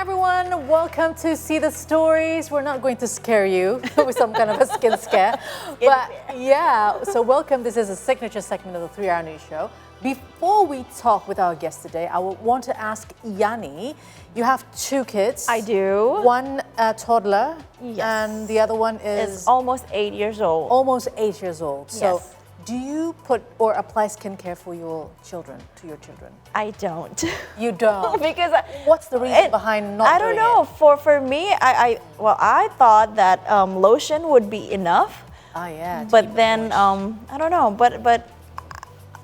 everyone, welcome to See the Stories. We're not going to scare you with some kind of a skin scare, but yeah, so welcome. This is a signature segment of the 3 Hour News Show. Before we talk with our guest today, I would want to ask Yani, you have 2 kids. I do. One toddler, yes, and the other one is almost 8 years old. Almost 8 years old. So yes. Do you put or apply skincare for your children, to your children? I don't. You don't? Because what's the reason behind not I don't doing know. it? For me, I thought that lotion would be enough. Oh yeah. But then I don't know. But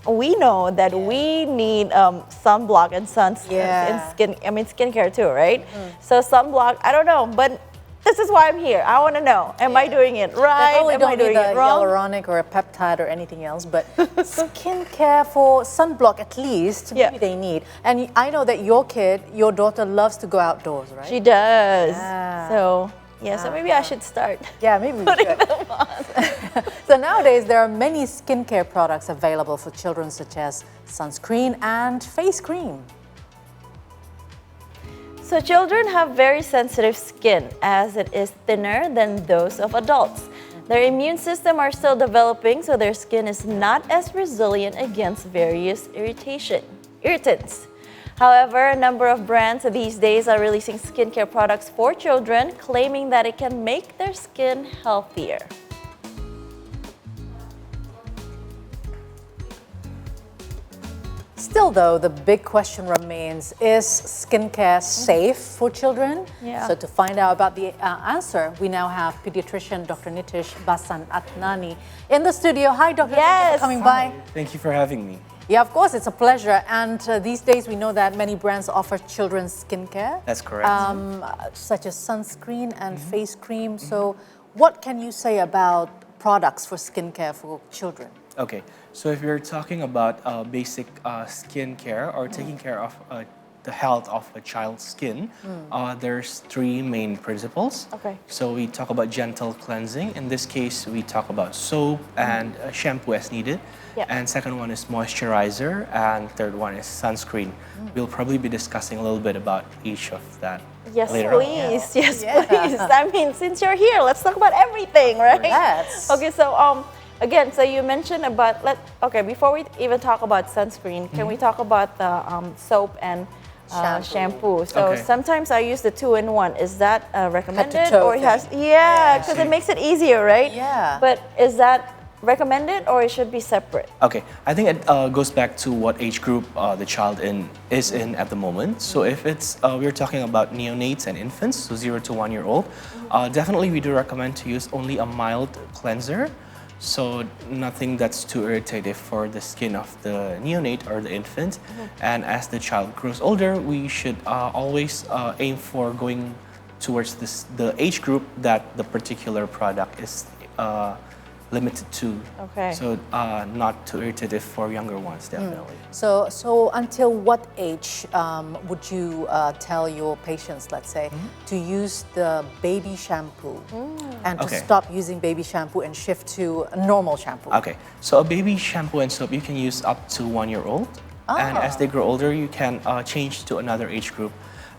we know that we need sunblock and skincare too, right? So sunblock, I don't know, but this is why I'm here. I want to know, am I doing it right? Am I doing it wrong? Hyaluronic or a peptide or anything else, but skincare for sunblock at least, maybe they need. And I know that your daughter loves to go outdoors, right? She does. Yeah. So maybe I should start. Yeah, maybe we putting should. them on. So nowadays there are many skincare products available for children, such as sunscreen and face cream. So children have very sensitive skin, as it is thinner than those of adults. Their immune system are still developing, so their skin is not as resilient against various irritants. However, a number of brands these days are releasing skincare products for children, claiming that it can make their skin healthier. Still though, the big question remains, is skincare safe for children? Yeah. So to find out about the answer, we now have Pediatrician Dr. Nitish Basant Adnani in the studio. Hi Doctor, thank you for coming by. Thank you for having me. Yeah, of course, it's a pleasure. And these days we know that many brands offer children's skincare. That's correct. Such as sunscreen and face cream. So what can you say about products for skincare for children? Okay, so if you're talking about basic skin care or taking care of the health of a child's skin, there's 3 main principles. Okay. So we talk about gentle cleansing. In this case, we talk about soap and shampoo as needed. Yep. And second one is moisturizer, and third one is sunscreen. We'll probably be discussing a little bit about each of that Yes, later on. please. Yes, please. I mean, since you're here, let's talk about everything, right? Yes. Okay, so again, so you mentioned about before we even talk about sunscreen, can we talk about the soap and shampoo? So sometimes I use the 2-in-1. Is that recommended, or it has? Yeah, because it makes it easier, right? Yeah. But is that recommended, or it should be separate? Okay, I think it goes back to what age group the child is in at the moment. So if it's we're talking about neonates and infants, so 0 to 1 year old, definitely we do recommend to use only a mild cleanser. So nothing that's too irritative for the skin of the neonate or the infant. And as the child grows older, we should always aim for going towards the age group that the particular product is limited to. Okay. So not too irritative for younger ones, definitely. So until what age would you tell your patients, let's say, to use the baby shampoo and to stop using baby shampoo and shift to a normal shampoo? Okay, so a baby shampoo and soap you can use up to 1 year old. And as they grow older, you can change to another age group.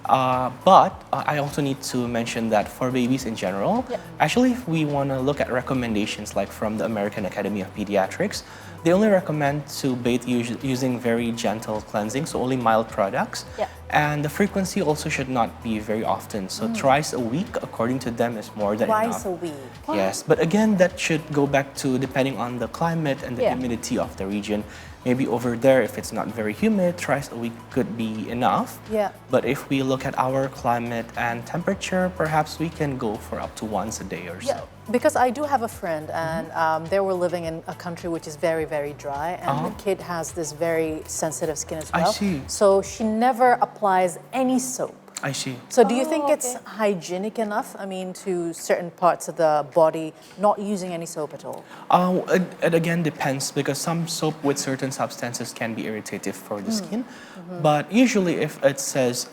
But I also need to mention that for babies in general, actually if we want to look at recommendations like from the American Academy of Pediatrics, they only recommend to bathe using very gentle cleansing, so only mild products. And the frequency also should not be very often. So thrice a week, according to them, is more than enough. Twice a week? Yes, but again, that should go back to depending on the climate and the humidity of the region. Maybe over there, if it's not very humid, thrice a week could be enough. Yeah. But if we look at our climate and temperature, perhaps we can go for up to once a day or so. Because I do have a friend, and they were living in a country which is very, very dry, and the kid has this very sensitive skin as well. I see. So she never applies any soap. I see. So do you think it's hygienic enough, I mean, to certain parts of the body, not using any soap at all? It again depends, because some soap with certain substances can be irritative for the skin. But usually if it says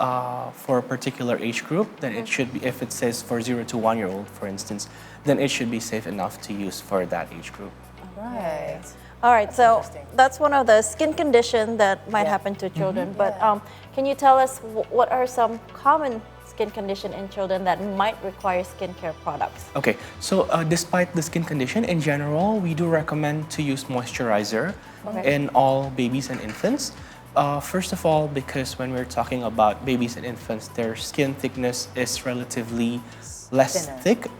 for a particular age group, then it should be, if it says for 0 to 1 year old, for instance, then it should be safe enough to use for that age group. Right. All right, so interesting. that's one of the skin condition that might Yeah. happen to children. Yeah. But can you tell us what are some common skin condition in children that might require skincare products? Okay, so despite the skin condition, in general, we do recommend to use moisturizer in all babies and infants. First of all, because when we're talking about babies and infants, their skin thickness is relatively less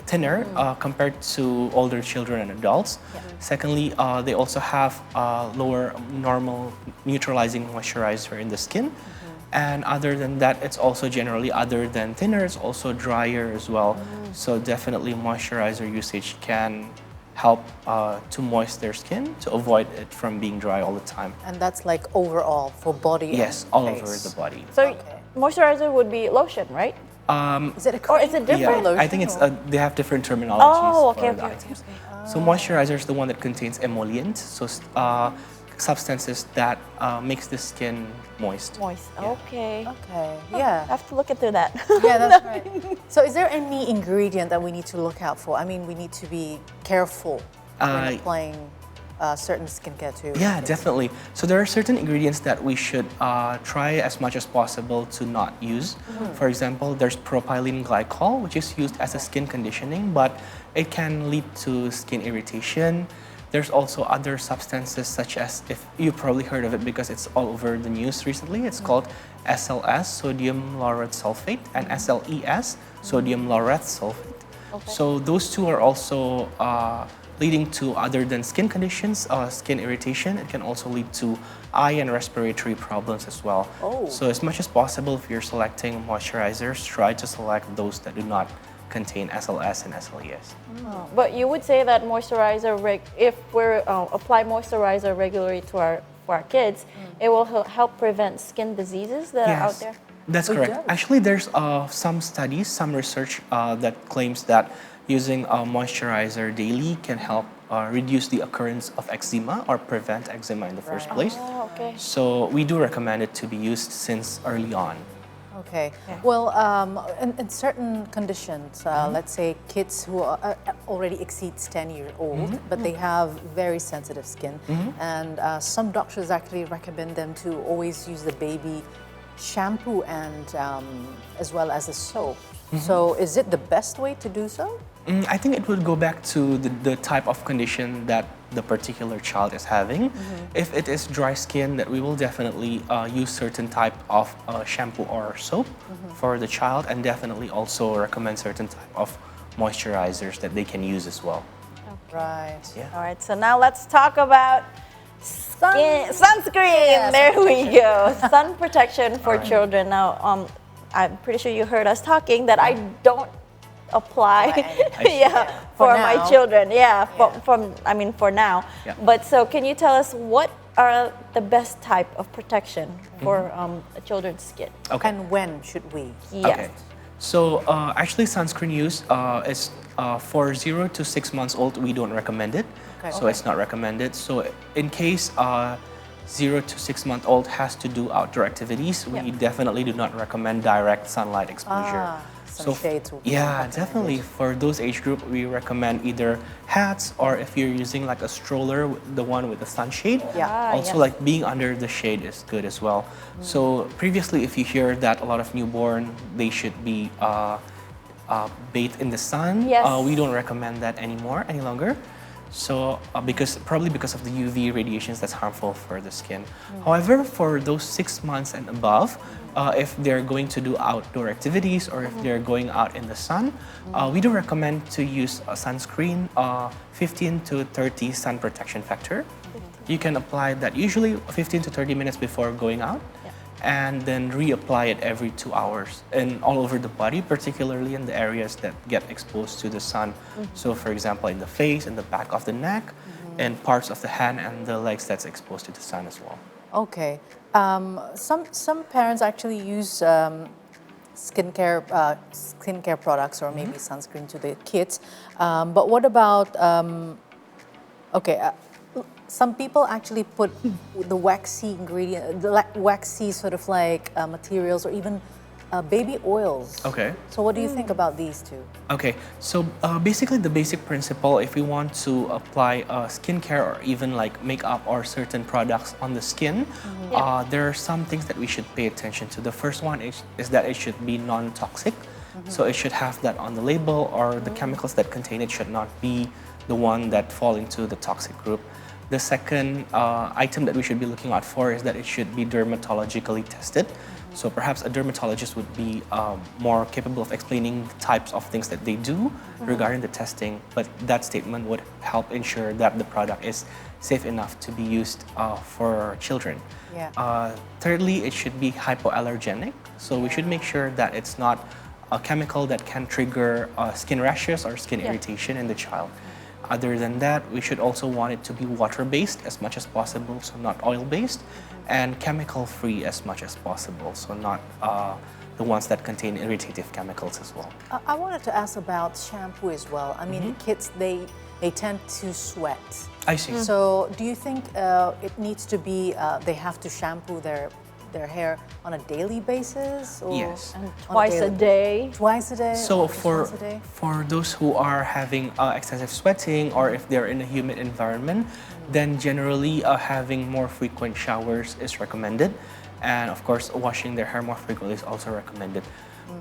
thinner compared to older children and adults. Secondly, they also have lower normal neutralizing moisturizer in the skin. And other than that, it's also generally, other than thinner, it's also drier as well. So definitely moisturizer usage can help to moist their skin to avoid it from being dry all the time. And that's like overall for body Yes, and all face. over the body. So moisturizer would be lotion, right? Is it a Or cream? is it different? Yeah, I think it's they have different terminologies Oh, for okay, the okay, items. So moisturizer is the one that contains emollient, so substances that makes the skin moist. Moist. Yeah. Okay. Okay, I yeah. have to look into that. Yeah, that's right. So is there any ingredient that we need to look out for? I mean, we need to be careful when applying certain skincare too. Yeah, definitely. So there are certain ingredients that we should try as much as possible to not use. For example, there's propylene glycol, which is used as a skin conditioning, but it can lead to skin irritation. There's also other substances such as, if you probably heard of it because it's all over the news recently, it's called SLS, sodium lauryl sulfate, and SLES, sodium lauryl sulfate. So those two are also leading to, other than skin conditions, skin irritation. It can also lead to eye and respiratory problems as well. So as much as possible, if you're selecting moisturizers, try to select those that do not contain SLS and SLES. But you would say that moisturizer, if we apply moisturizer regularly to our kids, it will help prevent skin diseases that are out there? That's correct. Actually, there's some studies, some research that claims that using moisturizer daily can help reduce the occurrence of eczema or prevent eczema in the first place. Oh, okay. So we do recommend it to be used since early on. Okay. Well, in certain conditions, let's say kids who are, already exceeds 10 years old, but they have very sensitive skin, and some doctors actually recommend them to always use the baby shampoo and as well as a soap. So is it the best way to do so? I think it would go back to the type of condition that the particular child is having. If it is dry skin, that we will definitely use certain type of shampoo or soap for the child, and definitely also recommend certain type of moisturizers that they can use as well. Right. Yeah. All right, so now let's talk about sunscreen. Yeah, there we go. Sun protection for children. Now, I'm pretty sure you heard us talking that I don't apply for my now. children. For now. Yeah. But so can you tell us what are the best type of protection for a children's skin? Okay. And when should we? Yes. Okay. So actually, sunscreen use is for 0 to 6 months old. We don't recommend it, so it's not recommended. So in case 0 to 6 month old has to do outdoor activities, we definitely do not recommend direct sunlight exposure. Some shades will be yeah, recommended. definitely for those age group, we recommend either hats, or if you're using like a stroller, the one with the sunshade. Also, like being under the shade is good as well. So previously, if you hear that a lot of newborn, they should be bathed in the sun, we don't recommend that any longer. So probably because of the UV radiations that's harmful for the skin. However, for those 6 months and above, if they're going to do outdoor activities, or if they're going out in the sun, we do recommend to use a sunscreen, 15 to 30 sun protection factor. You can apply that usually 15 to 30 minutes before going out, and then reapply it every 2 hours and all over the body, particularly in the areas that get exposed to the sun. So for example, in the face, in the back of the neck, and parts of the hand and the legs that's exposed to the sun as well. Okay. Some parents actually use skincare products, or maybe sunscreen to the kids. But what about some people actually put the waxy ingredient, the waxy sort of like materials, or even baby oils. Okay. So what do you think about these two? Okay, so basically the basic principle, if we want to apply skincare or even like makeup or certain products on the skin, there are some things that we should pay attention to. The first one is that it should be non-toxic. So it should have that on the label, or the chemicals that contain it should not be the one that fall into the toxic group. The second item that we should be looking out for is that it should be dermatologically tested. So perhaps a dermatologist would be more capable of explaining the types of things that they do regarding the testing, but that statement would help ensure that the product is safe enough to be used for children. Yeah. Thirdly, it should be hypoallergenic. So we should make sure that it's not a chemical that can trigger skin rashes or skin irritation in the child. Other than that, we should also want it to be water-based as much as possible, so not oil-based, and chemical-free as much as possible, so not the ones that contain irritative chemicals as well. I wanted to ask about shampoo as well. I mean, kids, they tend to sweat. I see. So do you think it needs to be, they have to shampoo their hair on a daily basis? Or Yes. And twice a day. Twice a day? So or just once a day? for those who are having excessive sweating, or if they're in a humid environment, then generally having more frequent showers is recommended. And of course, washing their hair more frequently is also recommended.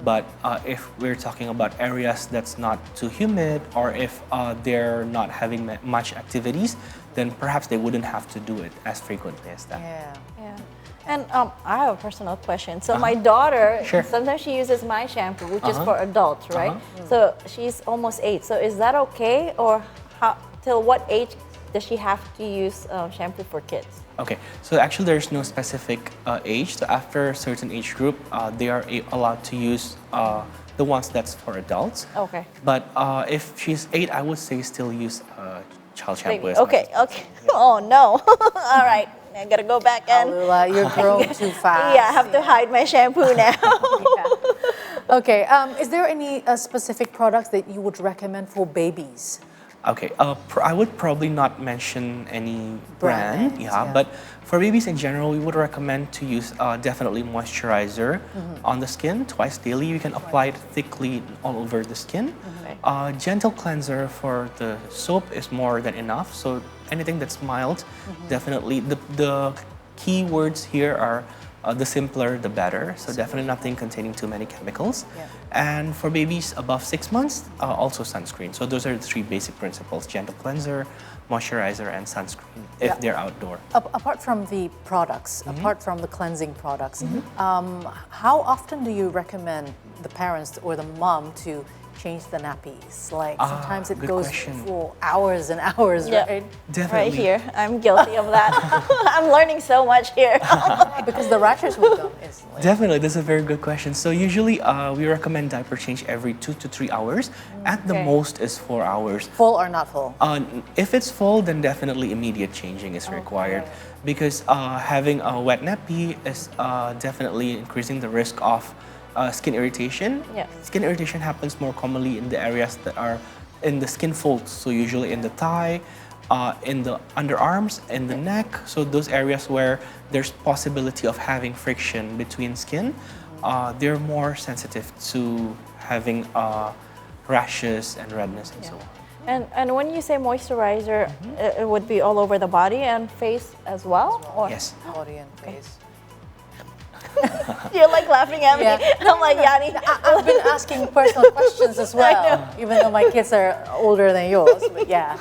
But if we're talking about areas that's not too humid, or if they're not having much activities, then perhaps they wouldn't have to do it as frequently as that. Yeah. And I have a personal question. So my daughter, Sure. sometimes she uses my shampoo, which is for adults, right? So she's almost 8. So is that okay, or till what age does she have to use shampoo for kids? Okay, so actually there's no specific age. So after a certain age group, they are allowed to use the ones that's for adults. Okay. But if she's 8, I would say still use child shampoo. As Okay. Oh no. All right. I gotta go back and. Alula, you're grown too fast. Yeah, I have to hide my shampoo now. Okay, is there any specific products that you would recommend for babies? Okay, I would probably not mention any brand, Brands, yeah, yeah. but for babies in general, we would recommend to use definitely moisturizer on the skin twice daily. You can apply it thickly all over the skin. Gentle cleanser for the soap is more than enough. So anything that's mild, definitely. The key words here are the simpler, the better. So definitely nothing containing too many chemicals. Yeah. And for babies above 6 months, also sunscreen. So those are the 3 basic principles: gentle cleanser, moisturizer, and sunscreen if they're outdoor. Apart from the products, apart from the cleansing products, how often do you recommend the parents or the mom to change the nappies? Like sometimes it good goes question. for hours and hours, right? Definitely. Right here. I'm guilty of that. I'm learning so much here. Because the rashes will come instantly. Definitely, that's a very good question. So usually we recommend diaper change every 2 to 3 hours. At the Okay. most is 4 hours. Full or not full? If it's full, then definitely immediate changing is required, because having a wet nappy is definitely increasing the risk of skin irritation. Yeah. Skin irritation happens more commonly in the areas that are in the skin folds, so usually in the thigh, in the underarms, in the neck. So those areas where there's possibility of having friction between skin, they're more sensitive to having rashes and redness and so on. And when you say moisturizer, it would be all over the body and face as well? Or? Yes. Body and face. You're like laughing at me. Yeah. I'm like, Yani. I've been asking personal questions as well, even though my kids are older than yours, but yeah.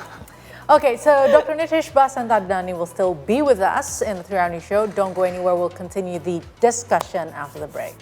Okay, so Dr. Nitish Basant Adnani will still be with us in the 3 Hour News Show. Don't go anywhere, we'll continue the discussion after the break.